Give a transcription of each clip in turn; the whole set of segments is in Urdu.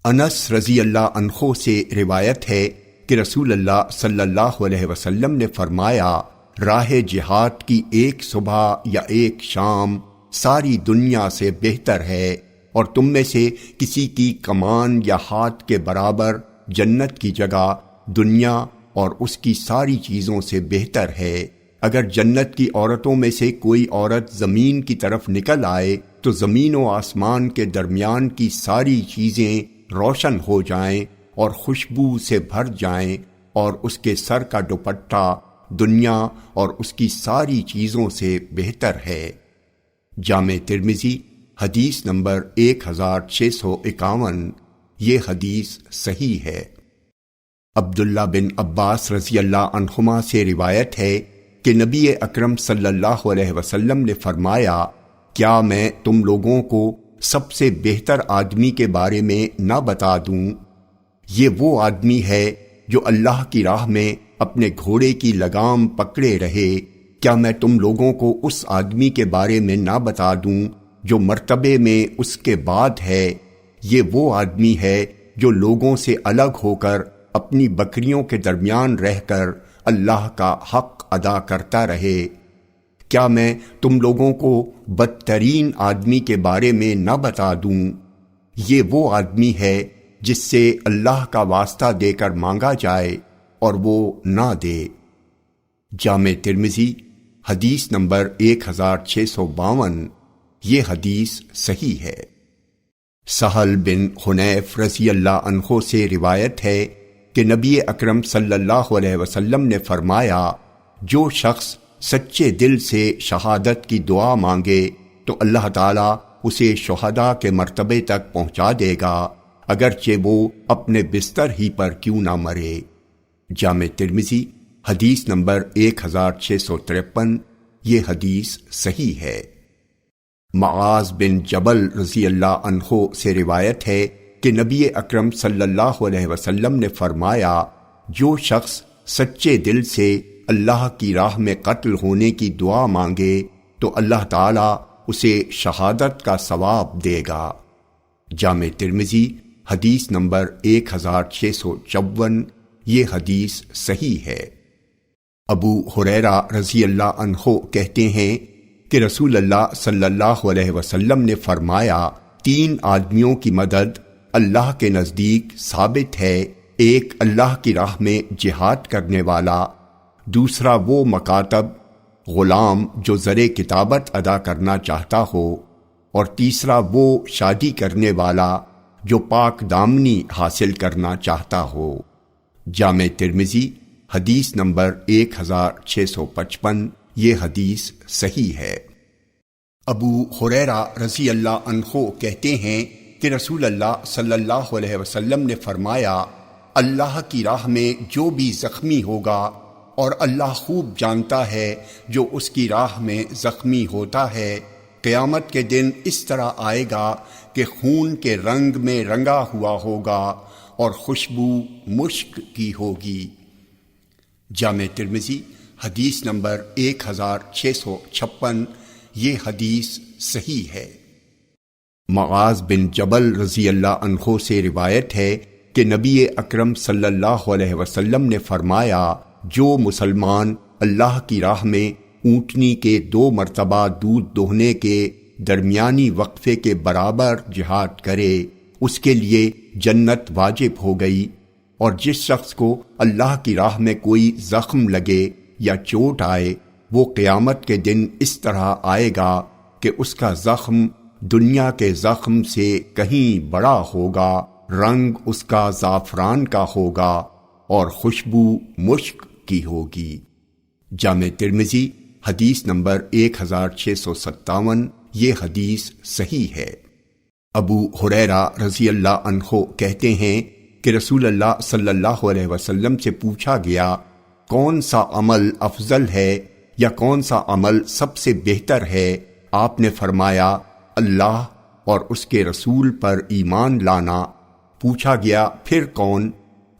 انس رضی اللہ عنہ سے روایت ہے کہ رسول اللہ صلی اللہ علیہ وسلم نے فرمایا، راہ جہاد کی ایک صبح یا ایک شام ساری دنیا سے بہتر ہے، اور تم میں سے کسی کی کمان یا ہاتھ کے برابر جنت کی جگہ دنیا اور اس کی ساری چیزوں سے بہتر ہے۔ اگر جنت کی عورتوں میں سے کوئی عورت زمین کی طرف نکل آئے تو زمین و آسمان کے درمیان کی ساری چیزیں روشن ہو جائیں اور خوشبو سے بھر جائیں، اور اس کے سر کا دوپٹہ دنیا اور اس کی ساری چیزوں سے بہتر ہے۔ جامع ترمذی حدیث نمبر 1651۔ یہ حدیث صحیح ہے۔ عبداللہ بن عباس رضی اللہ عنہما سے روایت ہے کہ نبی اکرم صلی اللہ علیہ وسلم نے فرمایا، کیا میں تم لوگوں کو سب سے بہتر آدمی کے بارے میں نہ بتا دوں؟ یہ وہ آدمی ہے جو اللہ کی راہ میں اپنے گھوڑے کی لگام پکڑے رہے۔ کیا میں تم لوگوں کو اس آدمی کے بارے میں نہ بتا دوں جو مرتبے میں اس کے بعد ہے؟ یہ وہ آدمی ہے جو لوگوں سے الگ ہو کر اپنی بکریوں کے درمیان رہ کر اللہ کا حق ادا کرتا رہے۔ کیا میں تم لوگوں کو بدترین آدمی کے بارے میں نہ بتا دوں؟ یہ وہ آدمی ہے جس سے اللہ کا واسطہ دے کر مانگا جائے اور وہ نہ دے۔ جامع ترمذی حدیث نمبر 1652۔ یہ حدیث صحیح ہے۔ سہل بن حنیف رضی اللہ عنہ سے روایت ہے کہ نبی اکرم صلی اللہ علیہ وسلم نے فرمایا، جو شخص سچے دل سے شہادت کی دعا مانگے تو اللہ تعالیٰ اسے شہداء کے مرتبے تک پہنچا دے گا، اگرچہ وہ اپنے بستر ہی پر کیوں نہ مرے۔ جامع ترمذی حدیث نمبر 1653۔ یہ حدیث صحیح ہے۔ معاذ بن جبل رضی اللہ عنہ سے روایت ہے کہ نبی اکرم صلی اللہ علیہ وسلم نے فرمایا، جو شخص سچے دل سے اللہ کی راہ میں قتل ہونے کی دعا مانگے تو اللہ تعالیٰ اسے شہادت کا ثواب دے گا۔ جامع ترمذی حدیث نمبر 1654۔ یہ حدیث صحیح ہے۔ ابو ہریرہ رضی اللہ عنہ کہتے ہیں کہ رسول اللہ صلی اللہ علیہ وسلم نے فرمایا، 3 آدمیوں کی مدد اللہ کے نزدیک ثابت ہے، ایک اللہ کی راہ میں جہاد کرنے والا، دوسرا وہ مکاتب غلام جو زر کتابت ادا کرنا چاہتا ہو، اور تیسرا وہ شادی کرنے والا جو پاک دامنی حاصل کرنا چاہتا ہو۔ جامع ترمذی حدیث نمبر 1655۔ یہ حدیث صحیح ہے۔ ابو ہریرہ رضی اللہ عنہ کہتے ہیں کہ رسول اللہ صلی اللہ علیہ وسلم نے فرمایا، اللہ کی راہ میں جو بھی زخمی ہوگا، اور اللہ خوب جانتا ہے جو اس کی راہ میں زخمی ہوتا ہے، قیامت کے دن اس طرح آئے گا کہ خون کے رنگ میں رنگا ہوا ہوگا اور خوشبو مشک کی ہوگی۔ جامع ترمذی حدیث نمبر 1656۔ یہ حدیث صحیح ہے۔ معاذ بن جبل رضی اللہ عنہ سے روایت ہے کہ نبی اکرم صلی اللہ علیہ وسلم نے فرمایا، جو مسلمان اللہ کی راہ میں اونٹنی کے 2 مرتبہ دودھ دوہنے کے درمیانی وقفے کے برابر جہاد کرے، اس کے لیے جنت واجب ہو گئی۔ اور جس شخص کو اللہ کی راہ میں کوئی زخم لگے یا چوٹ آئے، وہ قیامت کے دن اس طرح آئے گا کہ اس کا زخم دنیا کے زخم سے کہیں بڑا ہوگا، رنگ اس کا زعفران کا ہوگا اور خوشبو مشک کی ہوگی۔ جامع ترمذی حدیث نمبر 1657۔ یہ حدیث صحیح ہے۔ ابو ہریرہ رضی اللہ عنہ کہتے ہیں کہ رسول اللہ صلی اللہ علیہ وسلم سے پوچھا گیا، کون سا عمل افضل ہے یا کون سا عمل سب سے بہتر ہے؟ آپ نے فرمایا، اللہ اور اس کے رسول پر ایمان لانا۔ پوچھا گیا، پھر کون؟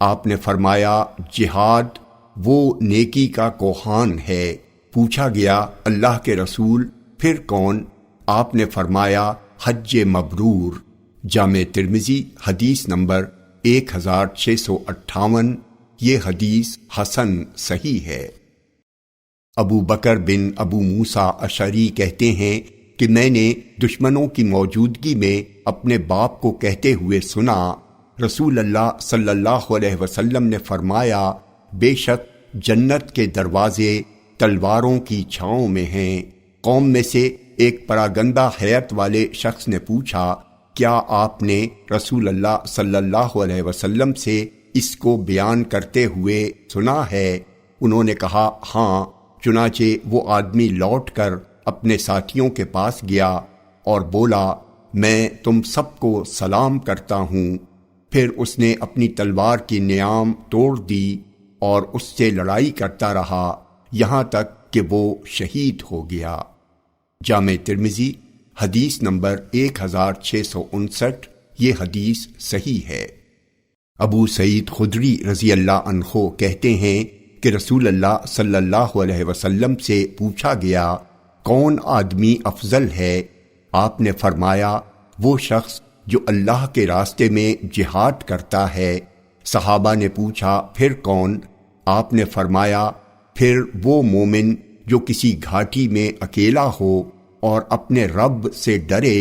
آپ نے فرمایا، جہاد، وہ نیکی کا کوہان ہے۔ پوچھا گیا، اللہ کے رسول، پھر کون؟ آپ نے فرمایا، حج مبرور۔ جامع ترمذی حدیث نمبر 1658، یہ حدیث حسن صحیح ہے۔ ابو بکر بن ابو موسیٰ اشعری کہتے ہیں کہ میں نے دشمنوں کی موجودگی میں اپنے باپ کو کہتے ہوئے سنا، رسول اللہ صلی اللہ علیہ وسلم نے فرمایا، بے شک جنت کے دروازے تلواروں کی چھاؤں میں ہیں۔ قوم میں سے ایک پراگندہ حیرت والے شخص نے پوچھا، کیا آپ نے رسول اللہ صلی اللہ علیہ وسلم سے اس کو بیان کرتے ہوئے سنا ہے؟ انہوں نے کہا ہاں۔ چنانچہ وہ آدمی لوٹ کر اپنے ساتھیوں کے پاس گیا اور بولا، میں تم سب کو سلام کرتا ہوں۔ پھر اس نے اپنی تلوار کی نیام توڑ دی اور اس سے لڑائی کرتا رہا یہاں تک کہ وہ شہید ہو گیا۔ جامع ترمذی حدیث نمبر 1659، یہ حدیث صحیح ہے۔ ابو سعید خدری رضی اللہ عنہ کہتے ہیں کہ رسول اللہ صلی اللہ علیہ وسلم سے پوچھا گیا، کون آدمی افضل ہے؟ آپ نے فرمایا، وہ شخص جو اللہ کے راستے میں جہاد کرتا ہے۔ صحابہ نے پوچھا، پھر کون؟ آپ نے فرمایا، پھر وہ مومن جو کسی گھاٹی میں اکیلا ہو اور اپنے رب سے ڈرے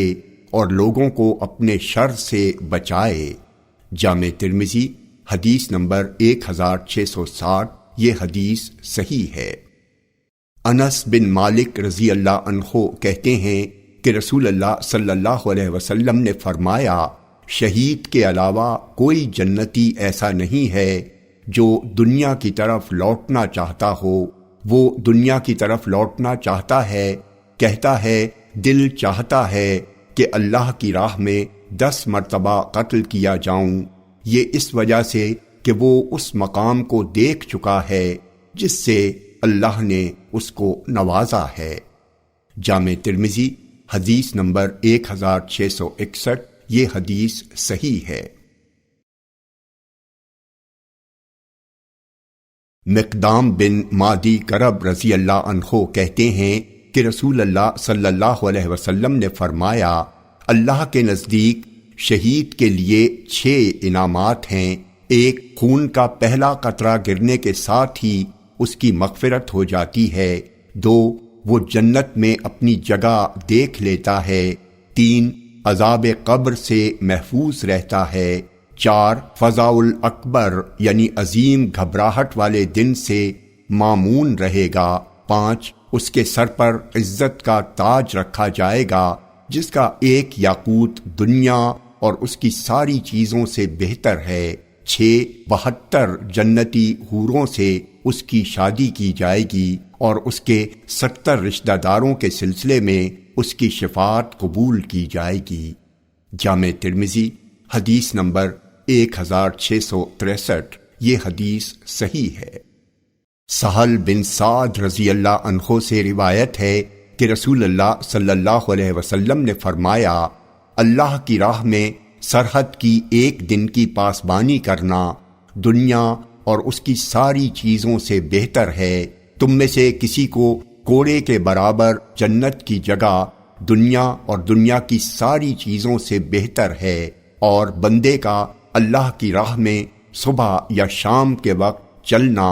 اور لوگوں کو اپنے شر سے بچائے۔ جامع ترمذی حدیث نمبر 1660، یہ حدیث صحیح ہے۔ انس بن مالک رضی اللہ عنہ کہتے ہیں کہ رسول اللہ صلی اللہ علیہ وسلم نے فرمایا، شہید کے علاوہ کوئی جنتی ایسا نہیں ہے جو دنیا کی طرف لوٹنا چاہتا ہو۔ وہ دنیا کی طرف لوٹنا چاہتا ہے، کہتا ہے، دل چاہتا ہے کہ اللہ کی راہ میں 10 مرتبہ قتل کیا جاؤں، یہ اس وجہ سے کہ وہ اس مقام کو دیکھ چکا ہے جس سے اللہ نے اس کو نوازا ہے۔ جامع ترمذی حدیث نمبر 1661، یہ حدیث صحیح ہے۔ مقدام بن مادی کرب رضی اللہ عنہ کہتے ہیں کہ رسول اللہ صلی اللہ علیہ وسلم نے فرمایا، اللہ کے نزدیک شہید کے لیے 6 انعامات ہیں۔ ایک، خون کا پہلا قطرہ گرنے کے ساتھ ہی اس کی مغفرت ہو جاتی ہے۔ 2، وہ جنت میں اپنی جگہ دیکھ لیتا ہے۔ 3، عذاب قبر سے محفوظ رہتا ہے۔ 4، فزع الاکبر یعنی عظیم گھبراہٹ والے دن سے مامون رہے گا۔ 5، اس کے سر پر عزت کا تاج رکھا جائے گا جس کا ایک یاقوت دنیا اور اس کی ساری چیزوں سے بہتر ہے۔ 6، 72 جنتی حوروں سے اس کی شادی کی جائے گی اور اس کے 70 رشتہ داروں کے سلسلے میں اس کی شفاعت قبول کی جائے گی۔ جامع ترمذی حدیث نمبر 1663، یہ حدیث صحیح ہے۔ سہل بن سعد رضی اللہ عنہ سے روایت ہے کہ رسول اللہ صلی اللہ علیہ وسلم نے فرمایا، اللہ کی راہ میں سرحد کی 1 دن کی پاسبانی کرنا دنیا اور اس کی ساری چیزوں سے بہتر ہے۔ تم میں سے کسی کو کوڑے کے برابر جنت کی جگہ دنیا اور دنیا کی ساری چیزوں سے بہتر ہے، اور بندے کا اللہ کی راہ میں صبح یا شام کے وقت چلنا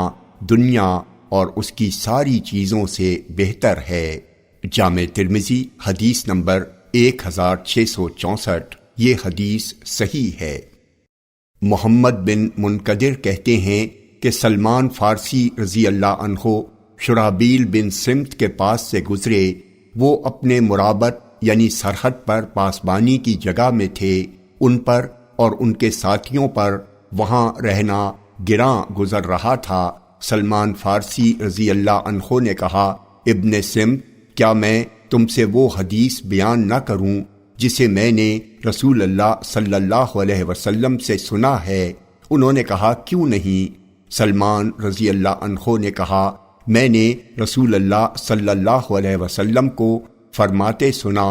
دنیا اور اس کی ساری چیزوں سے بہتر ہے۔ جامع ترمذی حدیث نمبر 1664، یہ حدیث صحیح ہے۔ محمد بن منقدر کہتے ہیں کہ سلمان فارسی رضی اللہ عنہ شرحبیل بن سمت کے پاس سے گزرے۔ وہ اپنے مرابط یعنی سرحد پر پاسبانی کی جگہ میں تھے۔ ان پر اور ان کے ساتھیوں پر وہاں رہنا گراں گزر رہا تھا۔ سلمان فارسی رضی اللہ عنہ نے کہا، ابن سمت، کیا میں تم سے وہ حدیث بیان نہ کروں جسے میں نے رسول اللہ صلی اللہ علیہ وسلم سے سنا ہے؟ انہوں نے کہا، کیوں نہیں؟ سلمان رضی اللہ عنہ نے کہا، میں نے رسول اللہ صلی اللہ علیہ وسلم کو فرماتے سنا،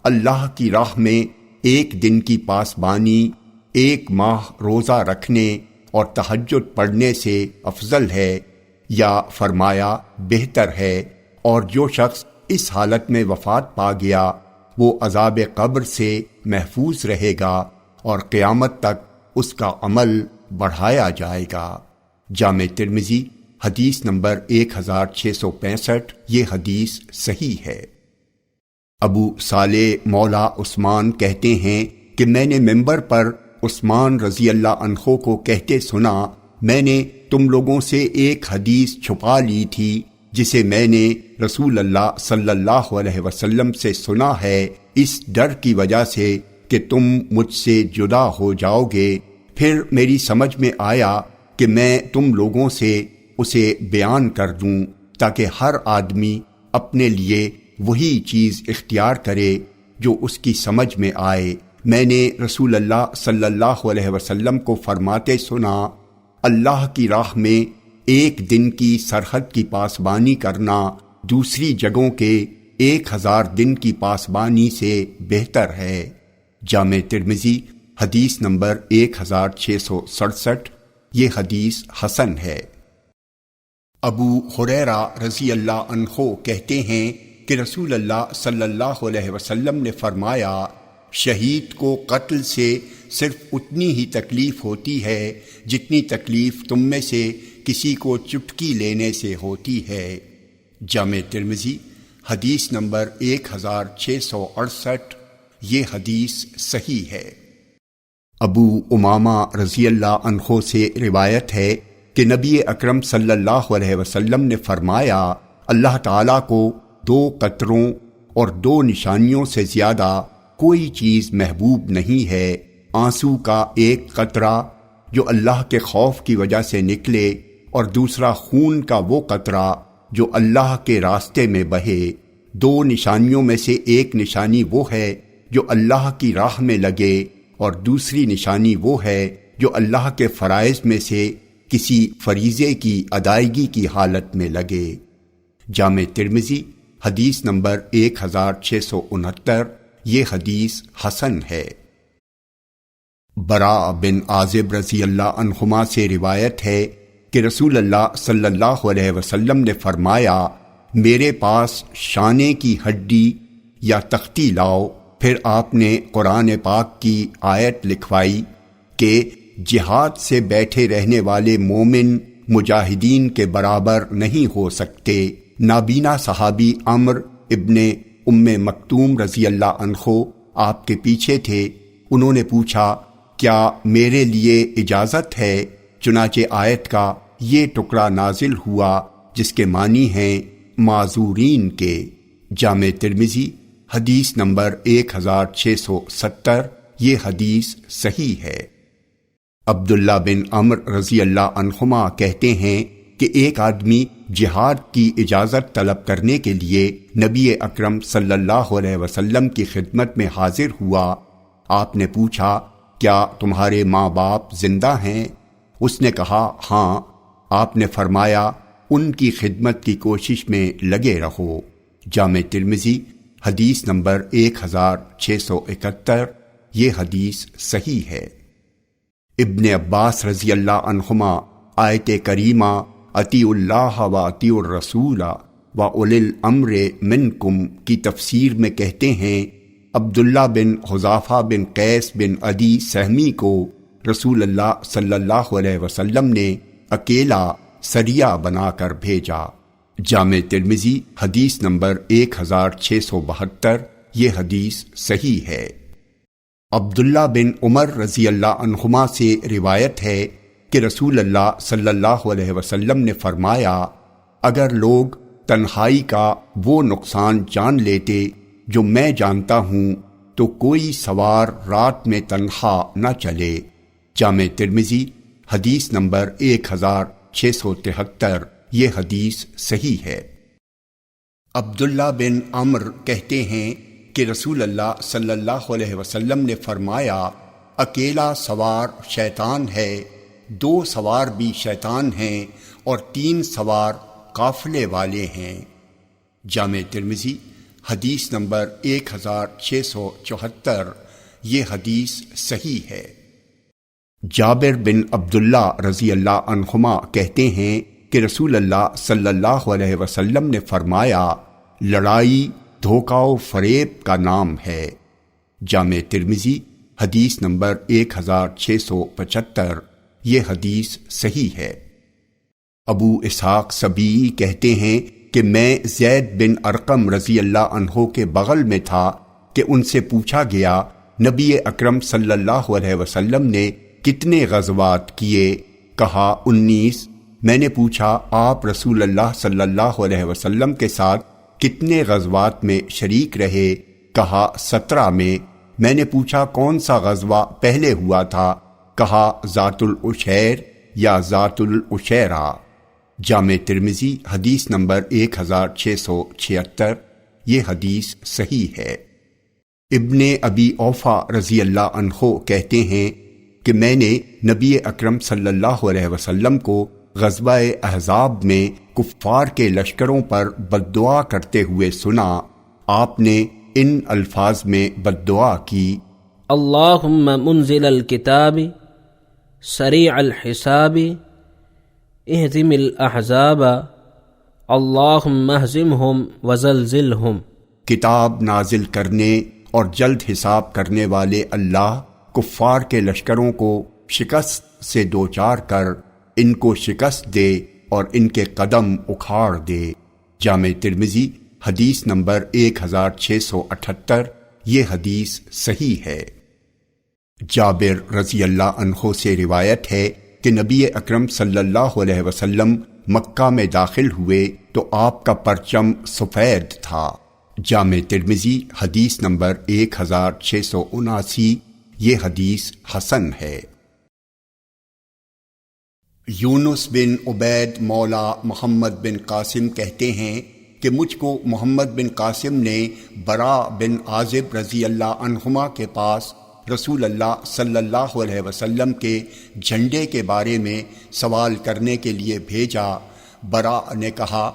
اللہ کی راہ میں 1 دن کی پاسبانی 1 ماہ روزہ رکھنے اور تہجد پڑھنے سے افضل ہے، یا فرمایا بہتر ہے، اور جو شخص اس حالت میں وفات پا گیا وہ عذاب قبر سے محفوظ رہے گا اور قیامت تک اس کا عمل بڑھایا جائے گا۔ جامع ترمذی حدیث نمبر 1665، یہ حدیث صحیح ہے۔ ابو صالح مولا عثمان کہتے ہیں کہ میں نے منبر پر عثمان رضی اللہ عنہ کو کہتے سنا، میں نے تم لوگوں سے ایک حدیث چھپا لی تھی جسے میں نے رسول اللہ صلی اللہ علیہ وسلم سے سنا ہے، اس ڈر کی وجہ سے کہ تم مجھ سے جدا ہو جاؤ گے۔ پھر میری سمجھ میں آیا کہ میں تم لوگوں سے اسے بیان کر دوں تاکہ ہر آدمی اپنے لیے وہی چیز اختیار کرے جو اس کی سمجھ میں آئے۔ میں نے رسول اللہ صلی اللہ علیہ وسلم کو فرماتے سنا، اللہ کی راہ میں ایک دن کی سرحد کی پاسبانی کرنا دوسری جگہوں کے 1000 دن کی پاسبانی سے بہتر ہے۔ جامع ترمذی حدیث نمبر 1667، یہ حدیث حسن ہے۔ ابو ہریرہ رضی اللہ عنہ کہتے ہیں کہ رسول اللہ صلی اللہ علیہ وسلم نے فرمایا، شہید کو قتل سے صرف اتنی ہی تکلیف ہوتی ہے جتنی تکلیف تم میں سے کسی کو چٹکی لینے سے ہوتی ہے۔ جامع ترمذی حدیث نمبر 1668، یہ حدیث صحیح ہے۔ ابو امامہ رضی اللہ عنہ سے روایت ہے کہ نبی اکرم صلی اللہ علیہ وسلم نے فرمایا، اللہ تعالیٰ کو 2 قطروں اور 2 نشانیوں سے زیادہ کوئی چیز محبوب نہیں ہے، آنسو کا ایک قطرہ جو اللہ کے خوف کی وجہ سے نکلے، اور دوسرا خون کا وہ قطرہ جو اللہ کے راستے میں بہے۔ 2 نشانیوں میں سے ایک نشانی وہ ہے جو اللہ کی راہ میں لگے، اور دوسری نشانی وہ ہے جو اللہ کے فرائض میں سے کسی فریضے کی ادائیگی کی حالت میں لگے۔ جامع ترمذی حدیث نمبر 1669، یہ حدیث حسن ہے۔ براء بن عازب رضی اللہ عنہما سے روایت ہے کہ رسول اللہ صلی اللہ علیہ وسلم نے فرمایا، میرے پاس شانے کی ہڈی یا تختی لاؤ۔ پھر آپ نے قرآن پاک کی آیت لکھوائی کہ جہاد سے بیٹھے رہنے والے مومن مجاہدین کے برابر نہیں ہو سکتے۔ نابینا صحابی عمرو ابن ام مکتوم رضی اللہ عنہ آپ کے پیچھے تھے۔ انہوں نے پوچھا، کیا میرے لیے اجازت ہے؟ چنانچہ آیت کا یہ ٹکڑا نازل ہوا جس کے معنی ہیں معذورین کے۔ جامع ترمذی حدیث نمبر 1670، یہ حدیث صحیح ہے۔ عبداللہ بن عمرو رضی اللہ عنہما کہتے ہیں کہ ایک آدمی جہاد کی اجازت طلب کرنے کے لیے نبی اکرم صلی اللہ علیہ وسلم کی خدمت میں حاضر ہوا۔ آپ نے پوچھا، کیا تمہارے ماں باپ زندہ ہیں؟ اس نے کہا، ہاں۔ آپ نے فرمایا، ان کی خدمت کی کوشش میں لگے رہو۔ جامع ترمذی حدیث نمبر 1671، یہ حدیث صحیح ہے۔ ابن عباس رضی اللہ عنہما آیت کریمہ اطیعوا اللہ و اطیعوا الرسول و اولی الامر منکم کی تفسیر میں کہتے ہیں، عبداللہ بن حذافہ بن قیس بن عدی سہمی کو رسول اللہ صلی اللہ علیہ وسلم نے اکیلا سریہ بنا کر بھیجا۔ جامع ترمذی حدیث نمبر 1672، یہ حدیث صحیح ہے۔ عبداللہ بن عمر رضی اللہ عنہما سے روایت ہے کہ رسول اللہ صلی اللہ علیہ وسلم نے فرمایا، اگر لوگ تنہائی کا وہ نقصان جان لیتے جو میں جانتا ہوں تو کوئی سوار رات میں تنہا نہ چلے۔ جامع ترمذی حدیث نمبر 1673، یہ حدیث صحیح ہے۔ عبداللہ بن عمرو کہتے ہیں کہ رسول اللہ صلی اللہ علیہ وسلم نے فرمایا، اکیلا سوار شیطان ہے، 2 سوار بھی شیطان ہیں، اور 3 سوار قافلے والے ہیں۔ جامع ترمذی حدیث نمبر 1674، یہ حدیث صحیح ہے۔ جابر بن عبداللہ رضی اللہ عنہما کہتے ہیں کہ رسول اللہ صلی اللہ علیہ وسلم نے فرمایا، لڑائی دھوکہ و فریب کا نام ہے۔ جامع ترمذی حدیث نمبر 1675، یہ حدیث صحیح ہے۔ ابو اسحاق سبیعی کہتے ہیں کہ میں زید بن ارقم رضی اللہ عنہ کے بغل میں تھا کہ ان سے پوچھا گیا نبی اکرم صلی اللہ علیہ وسلم نے کتنے غزوات کیے؟ کہا 19۔ میں نے پوچھا آپ رسول اللہ صلی اللہ علیہ وسلم کے ساتھ کتنے غزوات میں شریک رہے؟ کہا 17 میں۔ میں نے پوچھا کون سا غزوہ پہلے ہوا تھا؟ کہا ذات العشیر یا ذات العشیرہ۔ جامع ترمذی حدیث نمبر 1676، یہ حدیث صحیح ہے۔ ابن ابی اوفا رضی اللہ عنہ کہتے ہیں کہ میں نے نبی اکرم صلی اللہ علیہ وسلم کو غزوہ احزاب میں کفار کے لشکروں پر بد دعا کرتے ہوئے سنا۔ آپ نے ان الفاظ میں بد دعا کی: اللہم منزل الکتاب سریع الحساب اہزم الاحزاب اللہم اہزمہم وزلزلہم۔ کتاب نازل کرنے اور جلد حساب کرنے والے اللہ، کفار کے لشکروں کو شکست سے دوچار کر ان کو شکست دے اور ان کے قدم اکھاڑ دے۔ جامع ترمذی حدیث نمبر 1678، یہ حدیث صحیح ہے۔ جابر رضی اللہ عنہ سے روایت ہے کہ نبی اکرم صلی اللہ علیہ وسلم مکہ میں داخل ہوئے تو آپ کا پرچم سفید تھا۔ جامع ترمذی حدیث نمبر 1679، یہ حدیث حسن ہے۔ یونس بن عبید مولا محمد بن قاسم کہتے ہیں کہ مجھ کو محمد بن قاسم نے براء بن عازب رضی اللہ عنہما کے پاس رسول اللہ صلی اللہ علیہ وسلم کے جھنڈے کے بارے میں سوال کرنے کے لیے بھیجا۔ براء نے کہا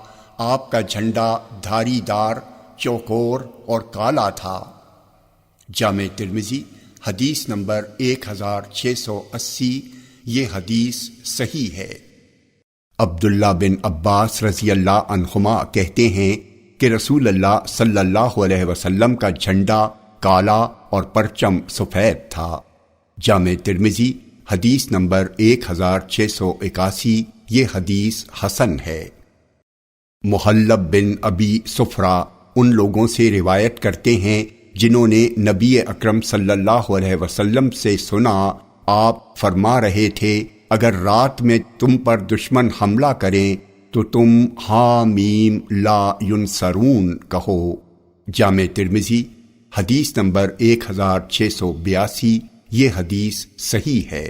آپ کا جھنڈا دھاری دار، چوکور اور کالا تھا۔ جامع ترمذی حدیث نمبر 1680، یہ حدیث صحیح ہے۔ عبداللہ بن عباس رضی اللہ عنہما کہتے ہیں کہ رسول اللہ صلی اللہ علیہ وسلم کا جھنڈا کالا اور پرچم سفید تھا۔ جامع ترمذی حدیث نمبر 1681، یہ حدیث حسن ہے۔ محلب بن ابی صفرہ ان لوگوں سے روایت کرتے ہیں جنہوں نے نبی اکرم صلی اللہ علیہ وسلم سے سنا، آپ فرما رہے تھے اگر رات میں تم پر دشمن حملہ کریں تو تم حامیم لا ینصرون کہو۔ جامع ترمذی حدیث نمبر 1682، یہ حدیث صحیح ہے۔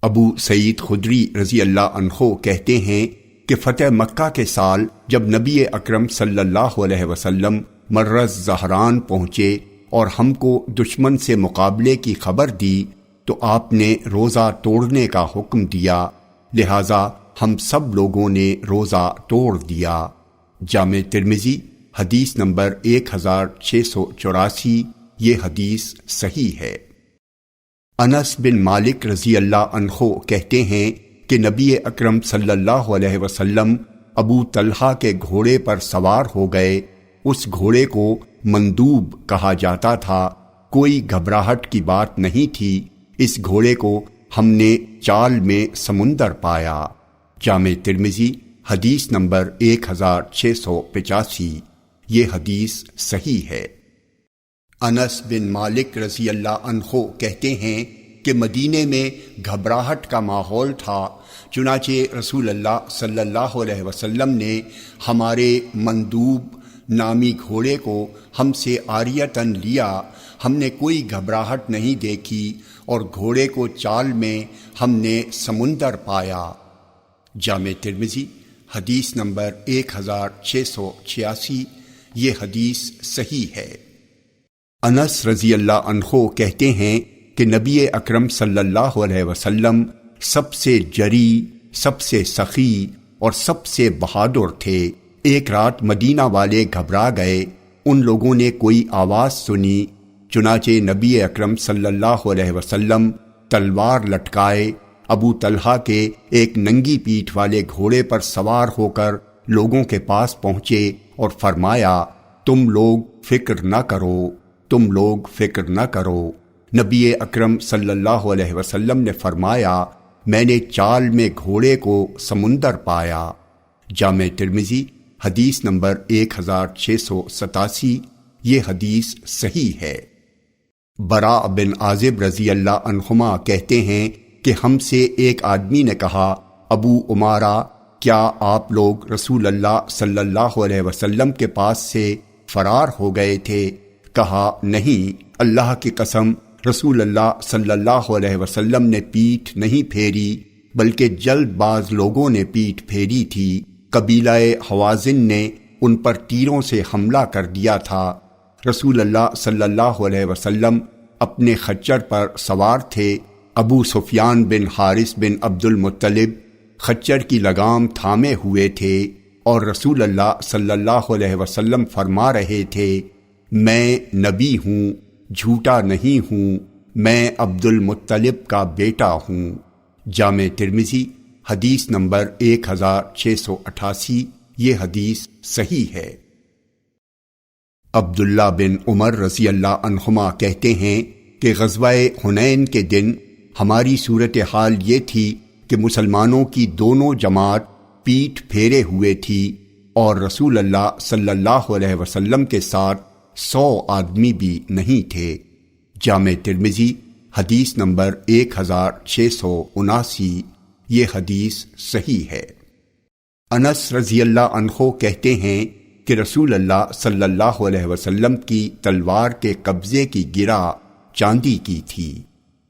ابو سعید خدری رضی اللہ عنہ کہتے ہیں کہ فتح مکہ کے سال جب نبی اکرم صلی اللہ علیہ وسلم مرز زہران پہنچے اور ہم کو دشمن سے مقابلے کی خبر دی تو آپ نے روزہ توڑنے کا حکم دیا، لہٰذا ہم سب لوگوں نے روزہ توڑ دیا۔ جامع ترمذی حدیث نمبر 1684، یہ حدیث صحیح ہے۔ انس بن مالک رضی اللہ عنہ کہتے ہیں کہ نبی اکرم صلی اللہ علیہ وسلم ابو طلحہ کے گھوڑے پر سوار ہو گئے۔ اس گھوڑے کو مندوب کہا جاتا تھا، کوئی گھبراہٹ کی بات نہیں تھی۔ اس گھوڑے کو ہم نے چال میں سمندر پایا۔ جامع ترمذی حدیث نمبر 1685، یہ حدیث صحیح ہے۔ انس بن مالک رضی اللہ عنہ کہتے ہیں کہ مدینے میں گھبراہٹ کا ماحول تھا، چنانچہ رسول اللہ صلی اللہ علیہ وسلم نے ہمارے مندوب نامی گھوڑے کو ہم سے عاریتاً لیا۔ ہم نے کوئی گھبراہٹ نہیں دیکھی اور گھوڑے کو چال میں ہم نے سمندر پایا۔ جامع ترمذی حدیث نمبر 1686، یہ حدیث صحیح ہے۔ انس رضی اللہ عنہ کہتے ہیں کہ نبی اکرم صلی اللہ علیہ وسلم سب سے جری، سب سے سخی اور سب سے بہادر تھے۔ ایک رات مدینہ والے گھبرا گئے، ان لوگوں نے کوئی آواز سنی، چنانچہ نبی اکرم صلی اللہ علیہ وسلم تلوار لٹکائے ابو طلحہ کے ایک ننگی پیٹھ والے گھوڑے پر سوار ہو کر لوگوں کے پاس پہنچے اور فرمایا تم لوگ فکر نہ کرو نبی اکرم صلی اللہ علیہ وسلم نے فرمایا میں نے چال میں گھوڑے کو سمندر پایا۔ جامع ترمذی حدیث نمبر 1687، یہ حدیث صحیح ہے۔ براء بن عازب رضی اللہ عنہما کہتے ہیں کہ ہم سے ایک آدمی نے کہا ابو عمارہ کیا آپ لوگ رسول اللہ صلی اللہ علیہ وسلم کے پاس سے فرار ہو گئے تھے؟ کہا نہیں، اللہ کی قسم رسول اللہ صلی اللہ علیہ وسلم نے پیٹھ نہیں پھیری بلکہ جلد باز لوگوں نے پیٹھ پھیری تھی۔ قبیلہ حوازن نے ان پر تیروں سے حملہ کر دیا تھا۔ رسول اللہ صلی اللہ علیہ وسلم اپنے خچر پر سوار تھے۔ ابو سفیان بن حارث بن عبد المطلب خچر کی لگام تھامے ہوئے تھے اور رسول اللہ صلی اللہ علیہ وسلم فرما رہے تھے میں نبی ہوں، جھوٹا نہیں ہوں، میں عبد المطلب کا بیٹا ہوں۔ جامع ترمذی حدیث نمبر 1688، یہ حدیث صحیح ہے۔ عبداللہ بن عمر رضی اللہ عنہما کہتے ہیں کہ غزوہ حنین کے دن ہماری صورتحال یہ تھی کہ مسلمانوں کی دونوں جماعت پیٹھ پھیرے ہوئے تھی اور رسول اللہ صلی اللہ علیہ وسلم کے ساتھ 100 آدمی بھی نہیں تھے۔ جامع ترمذی حدیث نمبر 1679، یہ حدیث صحیح ہے۔ انس رضی اللہ عنہ کہتے ہیں کہ رسول اللہ صلی اللہ علیہ وسلم کی تلوار کے قبضے کی گرہ چاندی کی تھی۔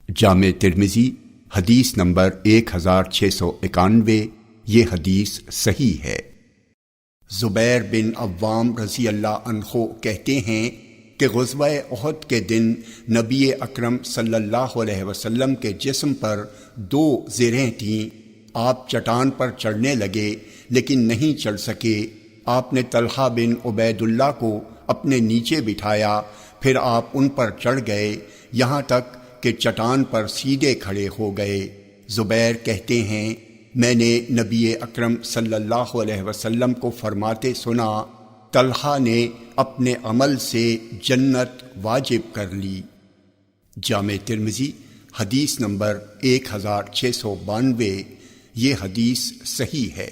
جامع ترمذی حدیث نمبر 1691، یہ حدیث صحیح ہے۔ زبیر بن عوام رضی اللہ عنہ کہتے ہیں کہ غزوہ احد کے دن نبی اکرم صلی اللہ علیہ وسلم کے جسم پر 2 زرہیں تھیں۔ آپ چٹان پر چڑھنے لگے لیکن نہیں چڑھ سکے۔ آپ نے طلحہ بن عبید اللہ کو اپنے نیچے بٹھایا، پھر آپ ان پر چڑھ گئے یہاں تک کہ چٹان پر سیدھے کھڑے ہو گئے۔ زبیر کہتے ہیں میں نے نبی اکرم صلی اللہ علیہ وسلم کو فرماتے سنا طلحہ نے اپنے عمل سے جنت واجب کر لی۔ جامع ترمذی حدیث نمبر 1692، یہ حدیث صحیح ہے۔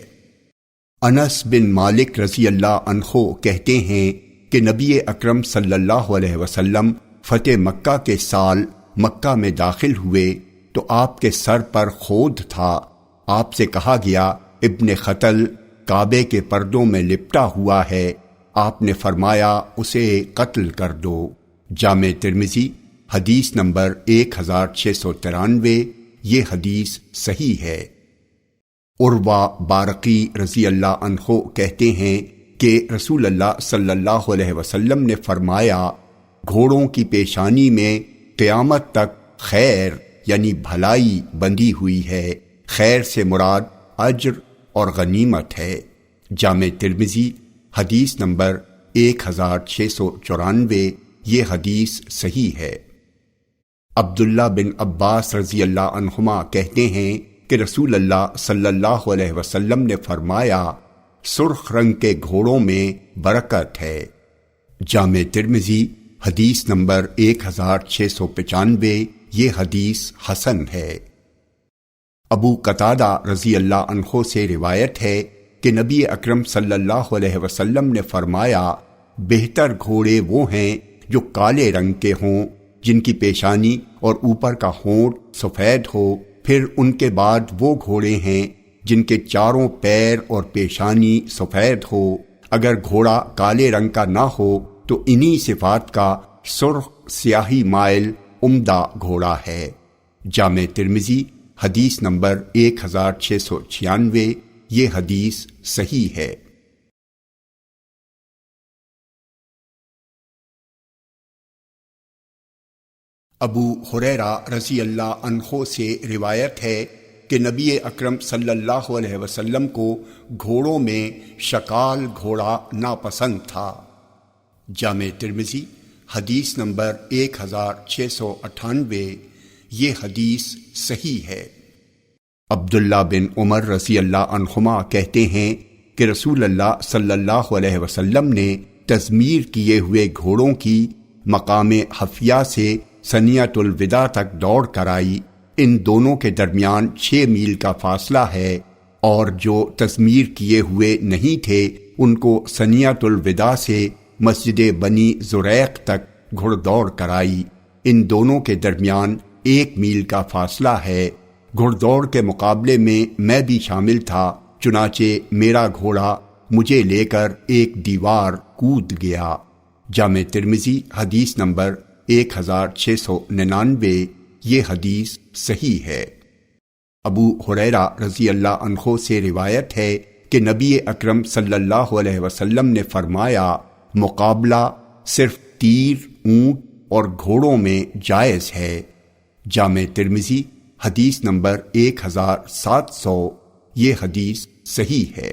انس بن مالک رضی اللہ عنہ کہتے ہیں کہ نبی اکرم صلی اللہ علیہ وسلم فتح مکہ کے سال مکہ میں داخل ہوئے تو آپ کے سر پر خود تھا۔ آپ سے کہا گیا ابن قتل کعبے کے پردوں میں لپٹا ہوا ہے۔ آپ نے فرمایا اسے قتل کر دو۔ جامع ترمذی حدیث نمبر 1693، یہ حدیث صحیح ہے۔ عروہ بارقی رضی اللہ عنہ کہتے ہیں کہ رسول اللہ صلی اللہ علیہ وسلم نے فرمایا گھوڑوں کی پیشانی میں قیامت تک خیر یعنی بھلائی بندھی ہوئی ہے۔ خیر سے مراد اجر اور غنیمت ہے۔ جامع ترمذی حدیث نمبر 1694، یہ حدیث صحیح ہے۔ عبداللہ بن عباس رضی اللہ عنہما کہتے ہیں کہ رسول اللہ صلی اللہ علیہ وسلم نے فرمایا سرخ رنگ کے گھوڑوں میں برکت ہے۔ جامع ترمذی حدیث نمبر 1695، یہ حدیث حسن ہے۔ ابو قتادہ رضی اللہ عنہ سے روایت ہے کہ نبی اکرم صلی اللہ علیہ وسلم نے فرمایا بہتر گھوڑے وہ ہیں جو کالے رنگ کے ہوں، جن کی پیشانی اور اوپر کا ہونٹ سفید ہو، پھر ان کے بعد وہ گھوڑے ہیں جن کے چاروں پیر اور پیشانی سفید ہو۔ اگر گھوڑا کالے رنگ کا نہ ہو تو انہی صفات کا سرخ سیاہی مائل عمدہ گھوڑا ہے۔ جامع ترمذی حدیث نمبر 1696، یہ حدیث صحیح ہے۔ ابو ہریرہ رضی اللہ عنہ سے روایت ہے کہ نبی اکرم صلی اللہ علیہ وسلم کو گھوڑوں میں شکال گھوڑا ناپسند تھا۔ جامع ترمذی حدیث نمبر 1698، یہ حدیث صحیح ہے۔ عبداللہ بن عمر رضی اللہ عنہما کہتے ہیں کہ رسول اللہ صلی اللہ علیہ وسلم نے تزمیر کیے ہوئے گھوڑوں کی مقام حفیہ سے ثنیۃ الوداع تک دوڑ کرائی۔ ان دونوں کے درمیان 6 میل کا فاصلہ ہے، اور جو تزمیر کیے ہوئے نہیں تھے ان کو ثنیۃ الوداع سے مسجد بنی زریق تک گھڑ دوڑ کرائی۔ ان دونوں کے درمیان 1 میل کا فاصلہ ہے۔ گھڑ دوڑ کے مقابلے میں بھی شامل تھا، چنانچہ میرا گھوڑا مجھے لے کر ایک دیوار کود گیا۔ جامع ترمذی حدیث نمبر 1699۔ یہ حدیث صحیح ہے۔ ابو ہریرہ رضی اللہ عنہ سے روایت ہے کہ نبی اکرم صلی اللہ علیہ وسلم نے فرمایا، مقابلہ صرف تیر، اونٹ اور گھوڑوں میں جائز ہے۔ جامع ترمذی حدیث نمبر 1700۔ یہ حدیث صحیح ہے۔